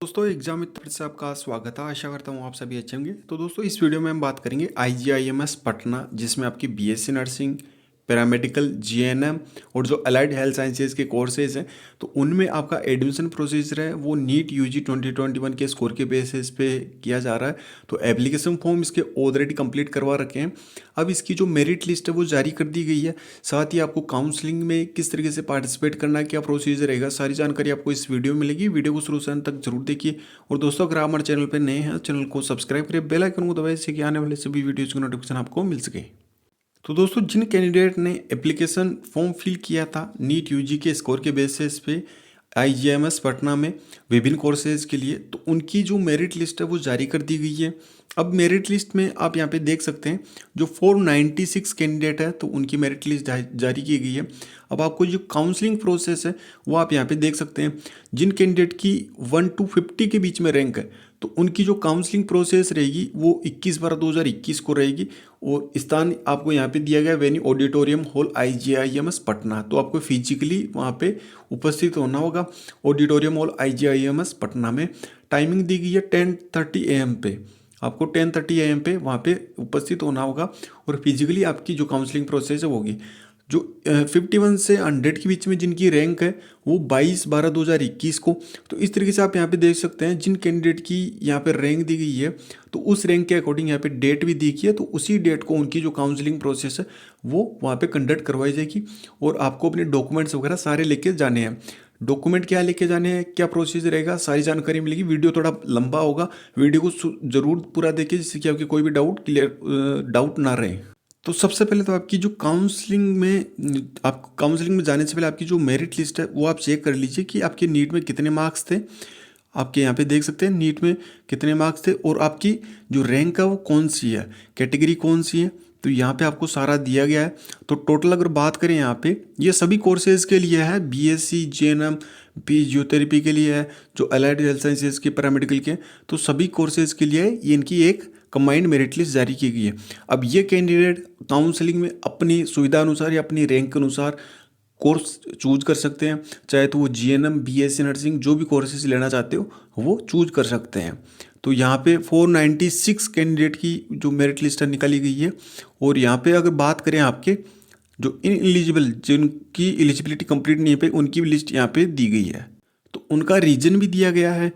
दोस्तों एग्जाम मित्र से आपका स्वागत है। आशा करता हूँ आप सभी अच्छे होंगे। तो दोस्तों इस वीडियो में हम बात करेंगे IGIMS पटना, जिसमें आपकी BSc नर्सिंग, पैरामेडिकल, GNM और जो अलाइड हेल्थ साइंसेज के कोर्सेज हैं, तो उनमें आपका एडमिशन प्रोसीजर है वो नीट UG 2021 के स्कोर के बेसिस पे किया जा रहा है। तो एप्लीकेशन फॉर्म इसके ऑलरेडी कंप्लीट करवा रखे हैं। अब इसकी जो मेरिट लिस्ट है वो जारी कर दी गई है। साथ ही आपको काउंसलिंग में किस तरीके से पार्टिसिपेट करना है, क्या प्रोसीजर रहेगा, सारी जानकारी आपको इस वीडियो में मिलेगी। वीडियो को शुरू से अंत तक जरूर देखिए। और दोस्तों अगर आप हमारे चैनल पर नए हैं, चैनल को सब्सक्राइब करिए, बेल आइकन को दबाइए, इससे कि आने वाले सभी वीडियोज़ की नोटिफिकेशन आपको मिल सके। तो दोस्तों जिन कैंडिडेट ने एप्लीकेशन फॉर्म फिल किया था नीट UG के स्कोर के बेसिस पे IGIMS पटना में विभिन्न कोर्सेज के लिए, तो उनकी जो मेरिट लिस्ट है वो जारी कर दी गई है। अब मेरिट लिस्ट में आप यहाँ पे देख सकते हैं जो 496 कैंडिडेट है तो उनकी मेरिट लिस्ट जारी की गई है। अब आपको जो काउंसलिंग प्रोसेस है वो आप यहाँ पे देख सकते हैं। जिन कैंडिडेट की 1 to 50 के बीच में रैंक है तो उनकी जो काउंसलिंग प्रोसेस रहेगी वो 21/12/2021 को रहेगी। और स्थान आपको यहाँ पे दिया गया venue auditorium hall IGIMS Patna. तो आपको फिजिकली वहाँ पे उपस्थित होना होगा ऑडिटोरियम हॉल IGIMS पटना में। टाइमिंग दी गई है 10:30 AM पे। आपको 10:30 AM पे वहाँ पे उपस्थित होना होगा और फिजिकली आपकी जो काउंसलिंग प्रोसेस है वो होगी। जो 51 से 100 के बीच में जिनकी रैंक है वो 22/12/2021 को। तो इस तरीके से आप यहाँ पे देख सकते हैं जिन कैंडिडेट की यहाँ पे रैंक दी गई है तो उस रैंक के अकॉर्डिंग यहाँ पे डेट भी दी गई है। तो उसी डेट को उनकी जो काउंसलिंग प्रोसेस है वो वहाँ पे कंडक्ट करवाई जाएगी। और आपको अपने डॉक्यूमेंट्स वगैरह सारे लेके जाने हैं। डॉक्यूमेंट क्या लेके जाने हैं, क्या प्रोसीजर रहेगा, सारी जानकारी मिलेगी। वीडियो थोड़ा लंबा होगा, वीडियो को जरूर पूरा देखिए जिससे कि आपकी कोई भी डाउट ना रहे। तो सबसे पहले तो आपकी जो काउंसलिंग में जाने से पहले आपकी जो मेरिट लिस्ट है वो आप चेक कर लीजिए कि आपके नीट में कितने मार्क्स थे। आपके यहाँ पे देख सकते हैं नीट में कितने मार्क्स थे और आपकी जो रैंक है वो कौन सी है, कैटेगरी कौन सी है। तो यहाँ पे आपको सारा दिया गया है। तो टोटल अगर बात करें यहाँ पे ये सभी कोर्सेज के लिए है, BSc, GNM, फिजियोथेरेपी के लिए है, जो अलाइड हेल्थ साइंसेज के, पैरामेडिकल के, तो सभी कोर्सेज के लिए ये इनकी एक कंबाइंड मेरिट लिस्ट जारी की गई है। अब ये कैंडिडेट काउंसलिंग में अपनी सुविधा अनुसार या अपनी रैंक के अनुसार कोर्स चूज कर सकते हैं। चाहे तो वो GNM, BSc नर्सिंग जो भी कोर्सेज लेना चाहते हो वो चूज कर सकते हैं। तो यहाँ पे 496 कैंडिडेट की जो मेरिट लिस्ट निकाली गई है। और यहाँ पे अगर बात करें आपके जो इनएलिजिबल, जिनकी एलिजिबिलिटी कंप्लीट नहीं है, उनकी भी लिस्ट यहाँ पे दी गई है। तो उनका रीजन भी दिया गया है।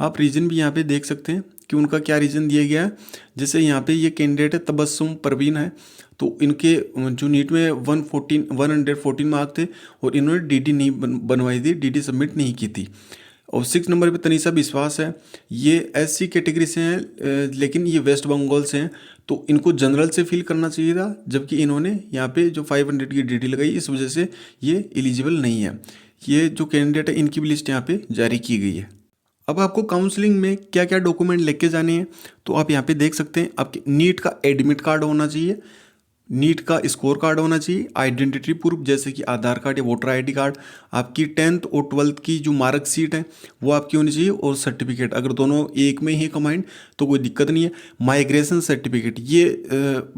आप रीजन भी यहाँ पे देख सकते हैं कि उनका क्या रीज़न दिया गया है। जैसे यहाँ पे ये कैंडिडेट है तबस्सुम परवीन है, तो इनके जो नीट में 114 मार्क थे और इन्होंने DD नहीं बनवाई थी, DD सबमिट नहीं की थी। और 6 नंबर पे तनीषा विश्वास है, ये SC कैटेगरी से हैं लेकिन ये वेस्ट बंगाल से हैं। तो इनको जनरल से फिल करना चाहिए था, जबकि इन्होंने यहाँ पे जो 500 की DD लगाई, इस वजह से ये एलिजिबल नहीं है। ये जो कैंडिडेट है इनकी भी लिस्ट यहाँ पे जारी की गई है। अब आपको काउंसलिंग में क्या क्या डॉक्यूमेंट लेके जाने हैं तो आप यहाँ पे देख सकते हैं। आपके नीट का एडमिट कार्ड होना चाहिए, नीट का स्कोर कार्ड होना चाहिए, आइडेंटिटी प्रूफ जैसे कि आधार कार्ड या वोटर ID कार्ड, आपकी 10th और 12th की जो मार्कशीट है वो आपकी होनी चाहिए, और सर्टिफिकेट अगर दोनों एक में ही कंबाइंड तो कोई दिक्कत नहीं है। माइग्रेशन सर्टिफिकेट ये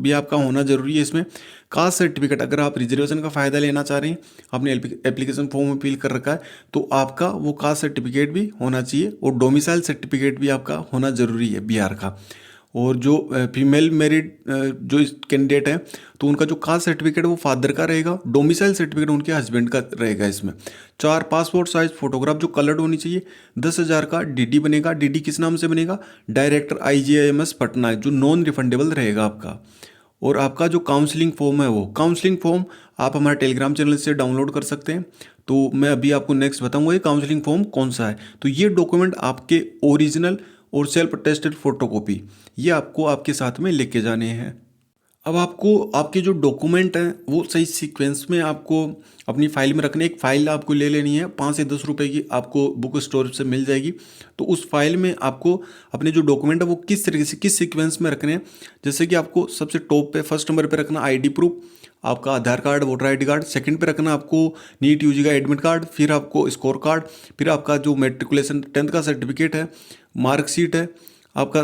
भी आपका होना जरूरी है। इसमें कास्ट सर्टिफिकेट, अगर आप रिजर्वेशन का फ़ायदा लेना चाह रहे हैं, आपने एप्लीकेशन फॉर्म में फिल कर रखा है, तो आपका वो कास्ट सर्टिफिकेट भी होना चाहिए। और डोमिसाइल सर्टिफिकेट भी आपका होना ज़रूरी है बिहार का। और जो फीमेल मैरिड जो कैंडिडेट है तो उनका जो कास्ट सर्टिफिकेट वो फादर का रहेगा, डोमिसाइल सर्टिफिकेट उनके हस्बैंड का रहेगा। इसमें 4 पासपोर्ट साइज फोटोग्राफ जो कलर्ड होनी चाहिए, 10,000 का DD बनेगा। DD किस नाम से बनेगा, डायरेक्टर IGIMS पटना, जो नॉन रिफंडेबल रहेगा आपका। और आपका जो काउंसलिंग फॉर्म है वो काउंसलिंग फॉर्म आप हमारे टेलीग्राम चैनल से डाउनलोड कर सकते हैं। तो मैं अभी आपको नेक्स्ट बताऊंगा ये काउंसलिंग फॉर्म कौन सा है। तो ये डॉक्यूमेंट आपके ओरिजिनल और सेल्फ अटेस्टेड फोटोकॉपी ये आपको आपके साथ में लेके जाने हैं। अब आपको आपके जो डॉक्यूमेंट हैं वो सही सीक्वेंस में आपको अपनी फाइल में रखने। एक फ़ाइल आपको ले लेनी है, 5 से 10 रुपए की आपको बुक स्टोर से मिल जाएगी। तो उस फाइल में आपको अपने जो डॉक्यूमेंट है वो किस तरीके से, किस सीक्वेंस में रखने हैं। जैसे कि आपको सबसे टॉप पे फर्स्ट नंबर पे रखना ID प्रूफ, आपका Aadhaar card, voter ID card. Second पे रखना आपको नीट UG का एडमिट कार्ड, फिर आपको स्कोर कार्ड, फिर आपका जो मेट्रिकुलेशन 10th का सर्टिफिकेट है, मार्कशीट है आपका,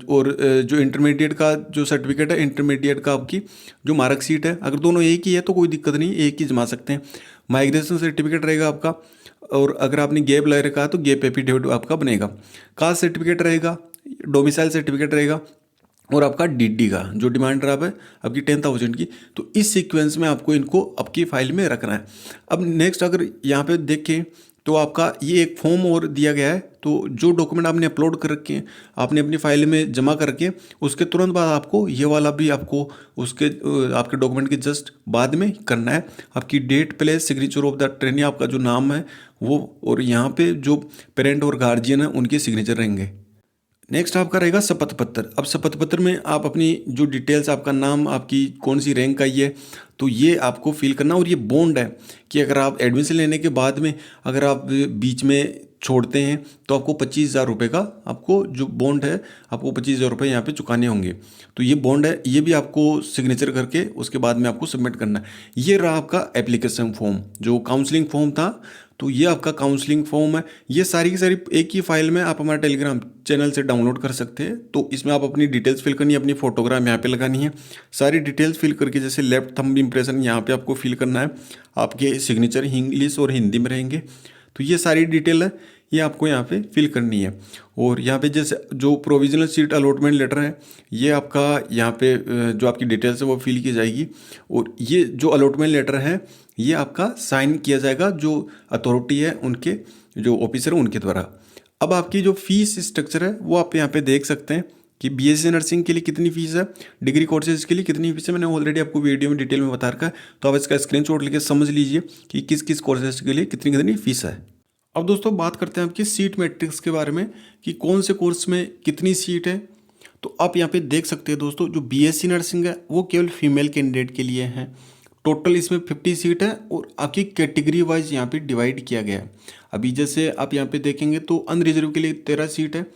और जो इंटरमीडिएट का जो सर्टिफिकेट है, इंटरमीडिएट का आपकी जो मार्कशीट है। अगर दोनों एक ही है तो कोई दिक्कत नहीं, एक ही जमा सकते हैं। माइग्रेशन सर्टिफिकेट रहेगा आपका, और अगर आपने गैप ले रखा है तो गैप एफिडेविट आपका बनेगा। कास्ट सर्टिफिकेट रहेगा, डोमिसाइल सर्टिफिकेट रहेगा और आपका डीडी का जो डिमांड ड्राफ्ट है आपकी 10,000 की। तो इस सीक्वेंस में आपको इनको आपकी फाइल में रखना है। अब नेक्स्ट अगर यहाँ पे देखें तो आपका ये एक फॉर्म और दिया गया है। तो जो डॉक्यूमेंट आपने अपलोड कर रखे हैं, आपने अपनी फाइल में जमा करके उसके तुरंत बाद आपको ये वाला भी आपको उसके आपके डॉक्यूमेंट के जस्ट बाद में करना है। आपकी date, place, signature of the trainee, आपका जो नाम है वो, और यहाँ पे जो पेरेंट और गार्जियन है उनके सिग्नेचर रहेंगे। नेक्स्ट आपका रहेगा शपथ पत्र। अब शपथ पत्र में आप अपनी जो डिटेल्स, आपका नाम, आपकी कौन सी रैंक आई है, तो ये आपको फिल करना। और ये बॉन्ड है कि अगर आप एडमिशन लेने के बाद में अगर आप बीच में छोड़ते हैं तो आपको 25,000 रुपये का आपको जो बॉन्ड है आपको 25,000 रुपये यहाँ पे चुकाने होंगे। तो ये बॉन्ड है, ये भी आपको सिग्नेचर करके उसके बाद में आपको सबमिट करना है। ये रहा आपका एप्लीकेशन फॉर्म, जो काउंसलिंग फॉर्म था। तो ये आपका काउंसलिंग फॉर्म है। ये सारी की सारी एक ही फाइल में आप हमारे टेलीग्राम चैनल से डाउनलोड कर सकते हैं। तो इसमें आप अपनी डिटेल्स फिल करनी है, अपनी फोटोग्राफ यहाँ पे लगानी है, सारी डिटेल्स फिल करके जैसे लेफ्ट थंब इम्प्रेशन यहाँ पे आपको फिल करना है, आपके सिग्नेचर इंग्लिश और हिंदी में रहेंगे। तो ये सारी डिटेल है, ये आपको यहाँ पे फिल करनी है। और यहाँ पे जैसे जो प्रोविजनल सीट अलॉटमेंट लेटर है, ये आपका यहाँ पे जो आपकी डिटेल्स है वो फिल की जाएगी। और ये जो अलॉटमेंट लेटर है ये आपका साइन किया जाएगा जो अथॉरिटी है उनके, जो ऑफिसर है उनके द्वारा। अब आपकी जो फीस स्ट्रक्चर है वो आप यहाँ पे देख सकते हैं कि बीएससी नर्सिंग के लिए कितनी फीस है, डिग्री कोर्सेज के लिए कितनी फीस है। मैंने ऑलरेडी आपको वीडियो में डिटेल में बता रखा है, तो आप इसका स्क्रीनशॉट लेके समझ लीजिए कि किस किस कोर्सेज के लिए कितनी कितनी फीस है। अब दोस्तों बात करते हैं आपकी सीट मैट्रिक्स के बारे में कि कौन से कोर्स में कितनी सीट है। तो आप यहाँ पे देख सकते हैं दोस्तों, जो बीएससी नर्सिंग है वो केवल फीमेल कैंडिडेट के लिए है। टोटल इसमें 50 सीट है और आपकी कैटेगरी वाइज यहाँ पे डिवाइड किया गया है। अभी जैसे आप यहाँ पे देखेंगे तो अनरिजर्व के लिए 13 सीट है।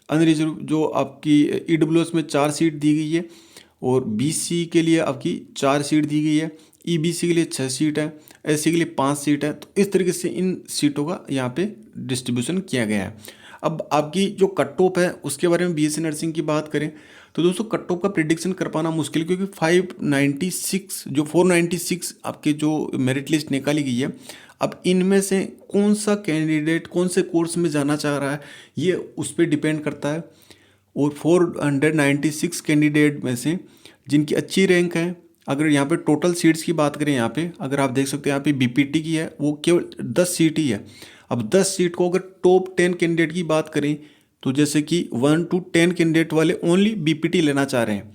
अनरिजर्व जो आपकी ईडब्ल्यूएस में 4 सीट दी गई है, और बीसी के लिए आपकी 4 सीट दी गई है, ईबीसी के लिए 6 सीट है, एससी के लिए 5 सीट है। तो इस तरीके से इन सीटों का यहाँ पे डिस्ट्रीब्यूशन किया गया है। अब आपकी जो कट ऑफ है उसके बारे में बीएससी नर्सिंग की बात करें तो दोस्तों कट ऑफ का प्रिडिक्शन कर पाना मुश्किल, क्योंकि 496 आपके जो मेरिट लिस्ट निकाली गई है, अब इनमें से कौन सा कैंडिडेट कौन से कोर्स में जाना चाह रहा है ये उस पर डिपेंड करता है। और 496 कैंडिडेट में से जिनकी अच्छी रैंक है, अगर यहाँ पे टोटल सीट्स की बात करें, यहाँ पे अगर आप देख सकते हैं यहाँ पे बीपीटी की है वो केवल 10 सीट ही है। अब 10 सीट को अगर टॉप 10 कैंडिडेट की बात करें तो जैसे कि 1 to 10 कैंडिडेट वाले ओनली बीपीटी लेना चाह रहे हैं,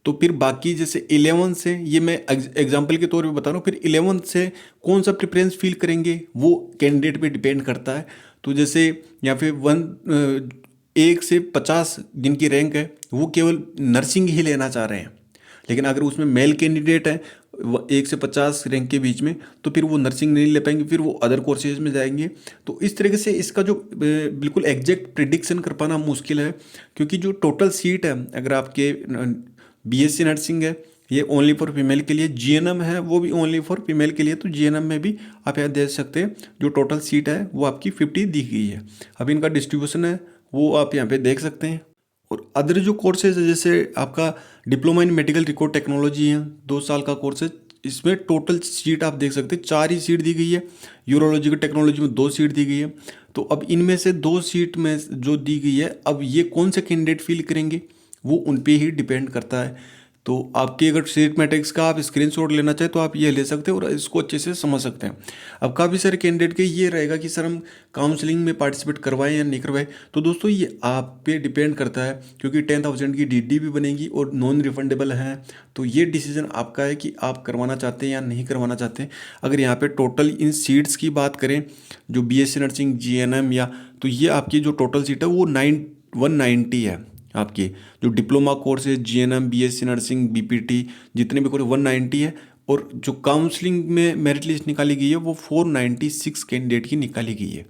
तो फिर बाकी जैसे 11 से, ये मैं एग्जांपल के तौर पे बता रहा हूँ, फिर 11 से कौन सा प्रेफरेंस फील करेंगे वो कैंडिडेट पे डिपेंड करता है। तो जैसे यहाँ पे 1 से 50 जिनकी रैंक है वो केवल नर्सिंग ही लेना चाह रहे हैं, लेकिन अगर उसमें मेल कैंडिडेट है 1 से 50 रैंक के बीच में तो फिर वो नर्सिंग नहीं ले पाएंगे, फिर वो अदर कोर्सेज में जाएंगे। तो इस तरीके से इसका जो बिल्कुल एग्जैक्ट प्रिडिक्शन कर पाना मुश्किल है, क्योंकि जो टोटल सीट है अगर आपके बीएससी नर्सिंग है ये ओनली फॉर फीमेल के लिए, जीएनएम है वो भी ओनली फॉर फीमेल के लिए। तो जीएनएम में भी आप यहाँ देख सकते हैं जो टोटल सीट है वो आपकी 50 दी गई है। अब इनका डिस्ट्रीब्यूशन है वो आप यहाँ पे देख सकते हैं। और अदर जो कोर्सेज है जैसे आपका diploma in medical record technology है 2 साल का कोर्स है, इसमें टोटल सीट आप देख सकते हैं 4 ही सीट दी गई है। यूरोलॉजिकल टेक्नोलॉजी में 2 सीट दी गई है। तो अब इनमें से 2 सीट में जो दी गई है, अब ये कौन से कैंडिडेट फिल करेंगे वो उन पे ही डिपेंड करता है। तो आपकी अगर सीट मैट्रिक्स का आप स्क्रीनशॉट लेना चाहें तो आप ये ले सकते हैं और इसको अच्छे से समझ सकते हैं। अब काफ़ी सारे कैंडिडेट के ये रहेगा कि सर हम काउंसलिंग में पार्टिसिपेट करवाएं या नहीं करवाएं, तो दोस्तों ये आप पे डिपेंड करता है, क्योंकि 10,000 की डीडी भी बनेगी और नॉन रिफंडेबल है। तो ये डिसीजन आपका है कि आप करवाना चाहते हैं या नहीं करवाना चाहते हैं। अगर यहाँ पे टोटल इन सीट्स की बात करें जो बीएससी नर्सिंग, जीएनएम या, तो ये आपकी जो टोटल सीट है वो 190 है। आपके जो डिप्लोमा कोर्स है जीएनएम, बीएससी नर्सिंग, बीपीटी जितने भी कोर्स 190 है। और जो काउंसलिंग में मेरिट लिस्ट निकाली गई है वो 496 कैंडिडेट की निकाली गई है।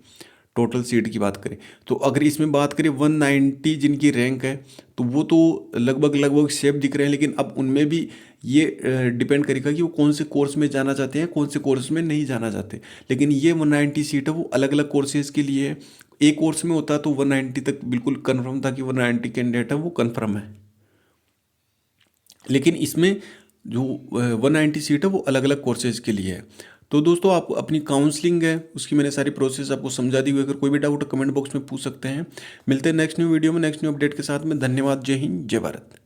टोटल सीट की बात करें तो अगर इसमें बात करें 190 जिनकी रैंक है तो वो तो लगभग सेफ दिख रहे हैं, लेकिन अब उनमें भी ये डिपेंड करेगा कि वो कौन से कोर्स में जाना चाहते हैं, कौन से कोर्स में नहीं जाना चाहते। लेकिन ये 190 सीट है वो अलग अलग कोर्सेज के लिए है। एक कोर्स में होता तो 190 तक बिल्कुल कन्फर्म था कि 190 कैंडिडेट है वो कन्फर्म है, लेकिन इसमें जो 190 सीट है वो अलग अलग कोर्सेज के लिए है। तो दोस्तों आप अपनी काउंसलिंग है उसकी मैंने सारी प्रोसेस आपको समझा दी हुई है। अगर कोई भी डाउट कमेंट बॉक्स में पूछ सकते हैं। मिलते हैं नेक्स्ट न्यू वीडियो में नेक्स्ट न्यू अपडेट के साथ में। धन्यवाद। जय हिंद, जय भारत।